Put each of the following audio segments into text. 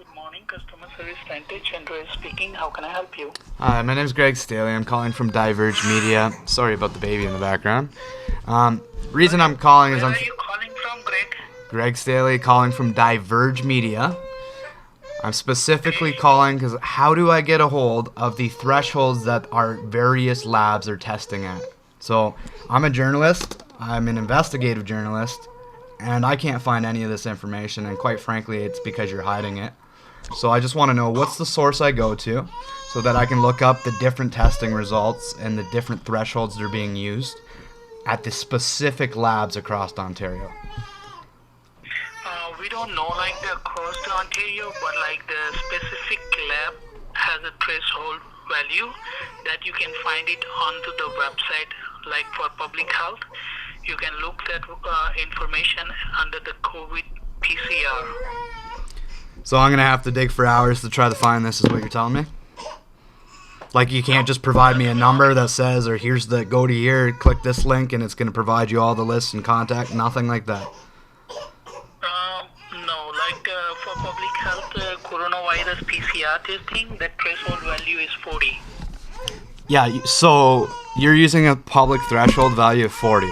Good morning, customer service Vantage. Andrea speaking. How can I help you? Hi, my name is Greg Staley. I'm calling from Diverge Media. Sorry about the baby in the background. Reason I'm calling is Where are you calling from, Greg? Greg Staley calling from Diverge Media. I'm specifically calling because how do I get a hold of the thresholds that our various labs are testing at? So I'm a journalist. I'm an investigative journalist. And I can't find any of this information. And quite frankly, it's because you're hiding it. So I just want to know what's the source I go to so that I can look up the different testing results and the different thresholds that are being used at the specific labs across Ontario. We don't know the across the Ontario, but the specific lab has a threshold value that you can find it onto the website, like for public health. You can look that information under the COVID PCR. So I'm going to have to dig for hours to try to find this, is what you're telling me? Like you can't just provide me a number that says, or here's the, go to here, click this link, and it's going to provide you all the lists and contact, nothing like that. No, for public health coronavirus PCR testing, the threshold value is 40. Yeah, so you're using a public threshold value of 40.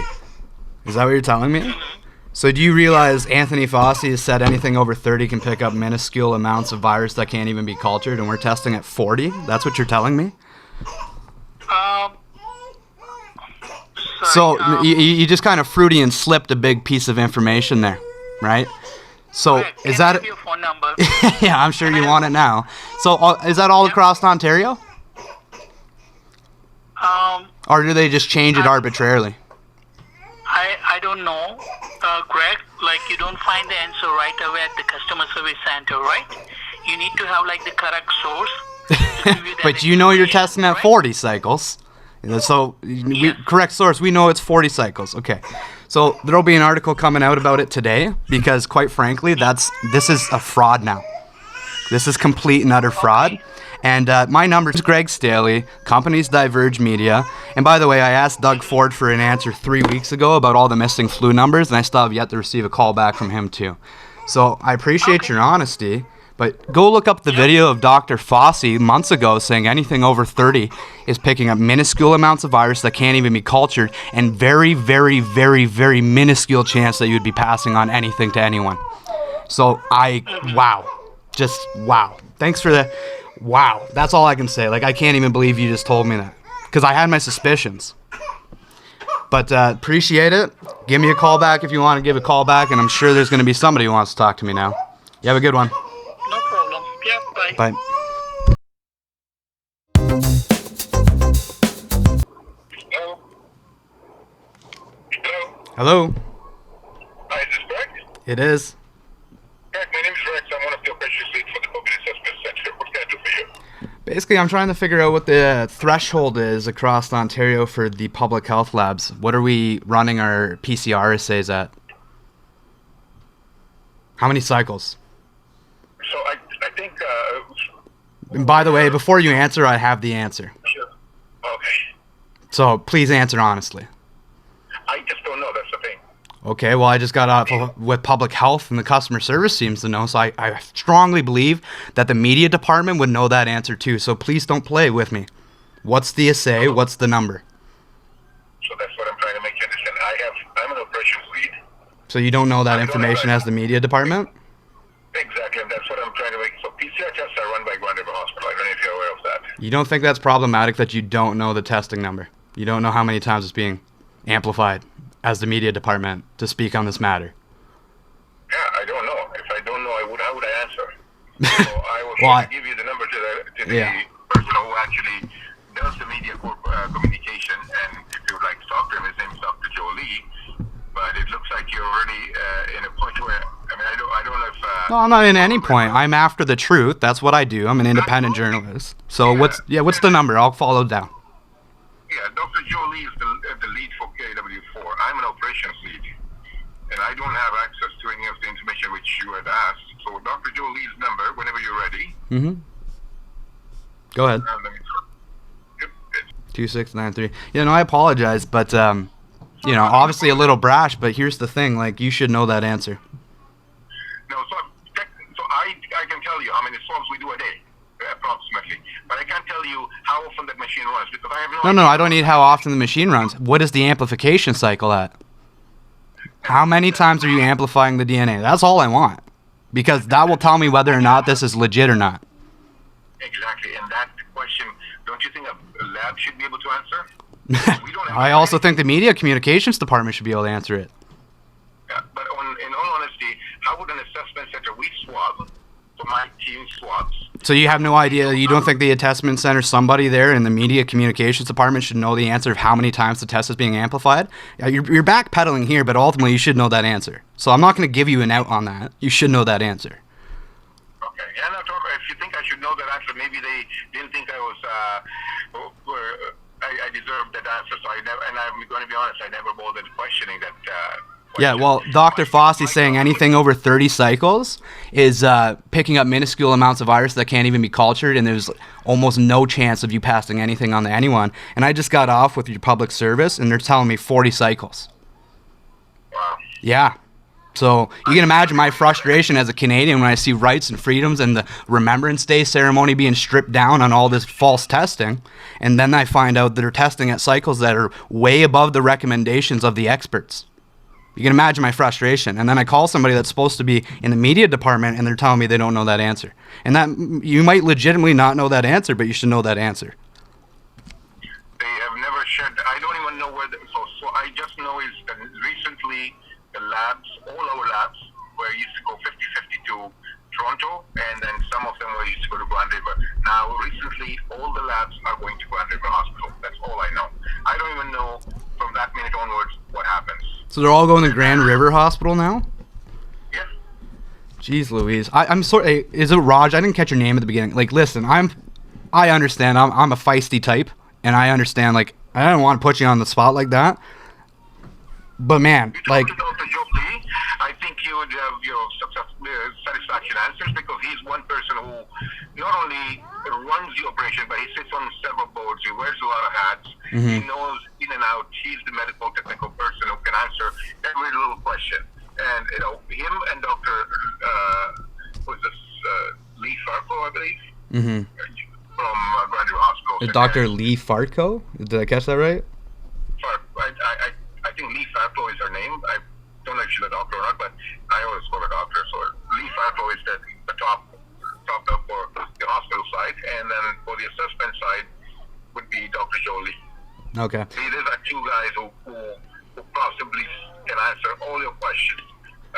Is that what you're telling me? Mm-hmm. So do you realize Anthony Fauci has said anything over 30 can pick up minuscule amounts of virus that can't even be cultured, and we're testing at 40? That's what you're telling me? So you just kind of Freudian slipped a big piece of information there, right? So is that... Can I have your phone number? Yeah, I'm sure you want it now. So is that all across Ontario? Or do they just change it arbitrarily? I don't know, Greg. You don't find the answer right away at the customer service center, right? You need to have the correct source. To give you that But you know you're testing at right? 40 cycles. So, correct source, we know it's 40 cycles. Okay. So there'll be an article coming out about it today because, quite frankly, this is a fraud now. This is complete and utter fraud. And my number is Greg Staley, company's Diverge Media. And by the way, I asked Doug Ford for an answer 3 weeks ago about all the missing flu numbers, and I still have yet to receive a call back from him too. So I appreciate your honesty, but go look up the video of Dr. Fauci months ago saying anything over 30 is picking up minuscule amounts of virus that can't even be cultured, and very, very, very, very minuscule chance that you would be passing on anything to anyone. So wow. Just wow. Thanks for that. Wow, that's all I can say. I can't even believe you just told me that. Because I had my suspicions. But appreciate it. Give me a call back if you want to give a call back, and I'm sure there's going to be somebody who wants to talk to me now. You have a good one. No problem. Yeah, bye. Bye. Hello? Hello? Hello? Hi, is this Greg? It is. Greg, my name is Rex. I'm one of the operations lead for the COVID Assessment Center. What can I do for you? Basically, I'm trying to figure out what the threshold is across Ontario for the public health labs. What are we running our PCR assays at? How many cycles? So I think... And by the way, before you answer, I have the answer. Sure. Okay. So please answer honestly. I just don't know. That's the thing. Okay, well, I just got off with public health, and the customer service seems to know, so I strongly believe that the media department would know that answer too, so please don't play with me. What's the assay? What's the number? So that's what I'm trying to make you understand. I'm an operations lead. So you don't know that information as the media department? Exactly, and that's what I'm trying to make. So PCR tests are run by Grand River Hospital. I don't know if you're aware of that. You don't think that's problematic that you don't know the testing number? You don't know how many times it's being amplified as the media department to speak on this matter? Yeah, I don't know. If I don't know, how would I answer? So I will Well, give you the number to the person who actually does the media communication, and if you would like to talk to him, his name is Dr. Joe Lee. But it looks like you're already in a point where, I don't know if... No, I'm not in any point. I'm after the truth. That's what I do. I'm an independent journalist. So what's the number? I'll follow down. Yeah, Dr. Joe Lee is the lead for KW4. I'm an operations lead, and I don't have access to any of the information which you had asked. So Dr. Joe Lee's number, whenever you're ready. Mm-hmm. Go ahead. Let me Yep, it's 2693. Yeah, no, I apologize, but obviously a little brash, but here's the thing, you should know that answer. No, so I can tell tell you how many swabs we do a day, approximately. But I can't tell you how often that machine runs because I have no idea. No, I don't need how often the machine runs. What is the amplification cycle at? How many times are you amplifying the DNA? That's all I want. Because that will tell me whether or not this is legit or not. Exactly, and that question, don't you think a lab should be able to answer? We don't have I also think the media communications department should be able to answer it. Yeah, but in all honesty, how would an assessment center we swab, so my team swabs? So you have no idea, you don't think the assessment center, somebody there in the media communications department should know the answer of how many times the test is being amplified? You're backpedaling here, but ultimately you should know that answer. So I'm not going to give you an out on that. You should know that answer. Okay, yeah, no, if you think I should know that answer, maybe they didn't think I deserved that answer. So and I'm going to be honest, I never bothered questioning that. Yeah, well, Dr. Fossey's saying anything over 30 cycles is picking up minuscule amounts of virus that can't even be cultured, and there's almost no chance of you passing anything on to anyone. And I just got off with your public service, and they're telling me 40 cycles. Wow. Yeah. So you can imagine my frustration as a Canadian when I see rights and freedoms and the Remembrance Day ceremony being stripped down on all this false testing, and then I find out that they're testing at cycles that are way above the recommendations of the experts. You can imagine my frustration. And then I call somebody that's supposed to be in the media department, and they're telling me they don't know that answer. And that you might legitimately not know that answer, but you should know that answer. They have never shared. I don't even know where. So I just know is that recently the labs, all our labs, were used to go 50-50 to Toronto, and then some of them were used to go to Grand River. Now, recently, all the labs are going to Grand River Hospital. That's all I know. I don't even know from that minute onwards what happens. So they're all going to Grand River Hospital now? Yes. Jeez Louise. I'm sorry. Is it Raj? I didn't catch your name at the beginning. Like, listen, I understand. I'm a feisty type, and I understand, like, I don't want to put you on the spot like that. But man, like, Dr. Jopley, I think you would have your satisfaction answers because he's one person who not only runs the operation, but he sits on several boards. He wears a lot of hats. He knows in and out. He's the medical technical person who can answer every little question. And him and Dr. Lee Farco, I believe, from Grand River Hospital. Dr. Lee Farco? Did I catch that right? I think Lee Farco is her name. I don't know if she's a doctor or not, but I always call her doctor. So Lee Farco is the top up for the hospital side, and then for the assessment side would be Dr. Jolie. Okay. See, these are two guys who possibly can answer all your questions.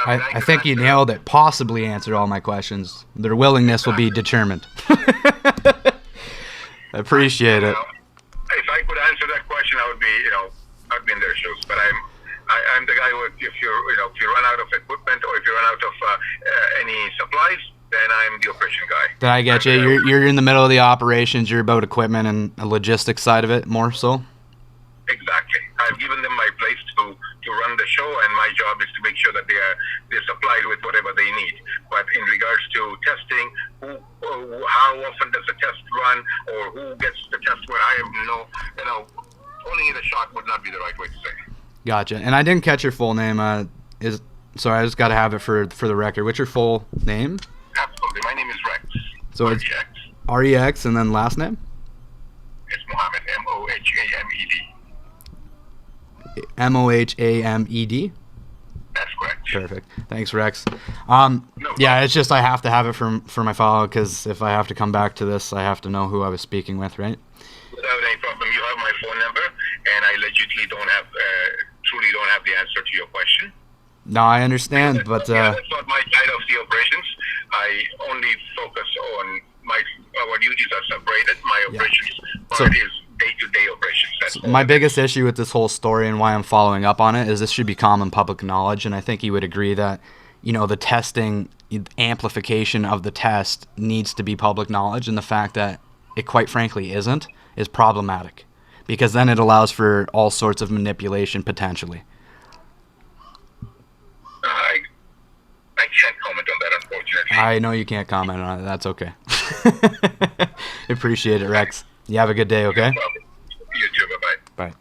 I think you nailed it. Possibly answered all my questions. Their willingness will be determined. I appreciate it. If I could answer that question, I would be, I'd be in their shoes. But I'm the guy who, if you run out of equipment or if you run out of any supplies, then I'm the operation guy. Did I get you? You're in the middle of the operations. You're about equipment and the logistics side of it more so? Exactly. I've given them my place to run the show, and my job is to make sure that they're supplied with whatever they need. But in regards to testing, how often does the test run, or who gets the test where I have calling it a shot would not be the right way to say. Gotcha. And I didn't catch your full name. Sorry, I just got to have it for the record. What's your full name? Absolutely. My name is Rex. So it's R-E-X and then last name? It's Mohammed, M-O-H-A-M-E-D. M-O-H-A-M-E-D? That's correct. Perfect. Thanks, Rex. Yeah, it's just I have to have it for my file because if I have to come back to this, I have to know who I was speaking with, right? Without any problem. You have my phone number, and I legitimately truly don't have the answer to your question. No, I understand, but... that's not my side of the operations. I only focus on our duties are separated. My operations part is day-to-day operations. That's my biggest issue with this whole story and why I'm following up on it is this should be common public knowledge, and I think you would agree that, the testing, amplification of the test needs to be public knowledge, and the fact that it quite frankly isn't is problematic, because then it allows for all sorts of manipulation potentially. I can't comment on that, unfortunately. I know you can't comment on it. That's okay. Appreciate it, Rex. You have a good day, okay? No problem. You too. Bye-bye. Bye.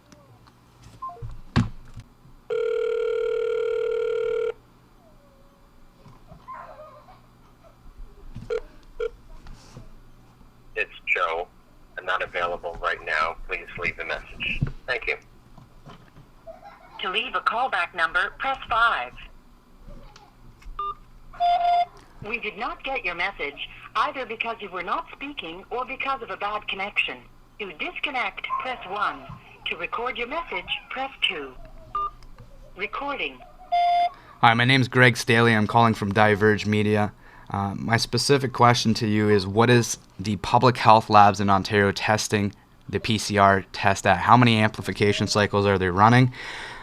not get your message, either because you were not speaking or because of a bad connection. To disconnect, press 1. To record your message, press 2. Recording. Hi, my name's Greg Staley. I'm calling from Diverge Media. My specific question to you is, what is the public health labs in Ontario testing the PCR test at? How many amplification cycles are they running?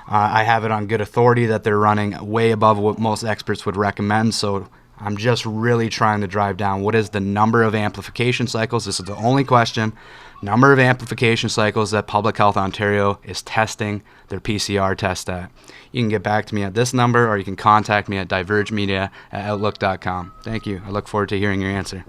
I have it on good authority that they're running way above what most experts would recommend, so I'm just really trying to drive down what is the number of amplification cycles. This is the only question. Number of amplification cycles that Public Health Ontario is testing their PCR test at. You can get back to me at this number, or you can contact me at divergemedia@outlook.com. Thank you. I look forward to hearing your answer.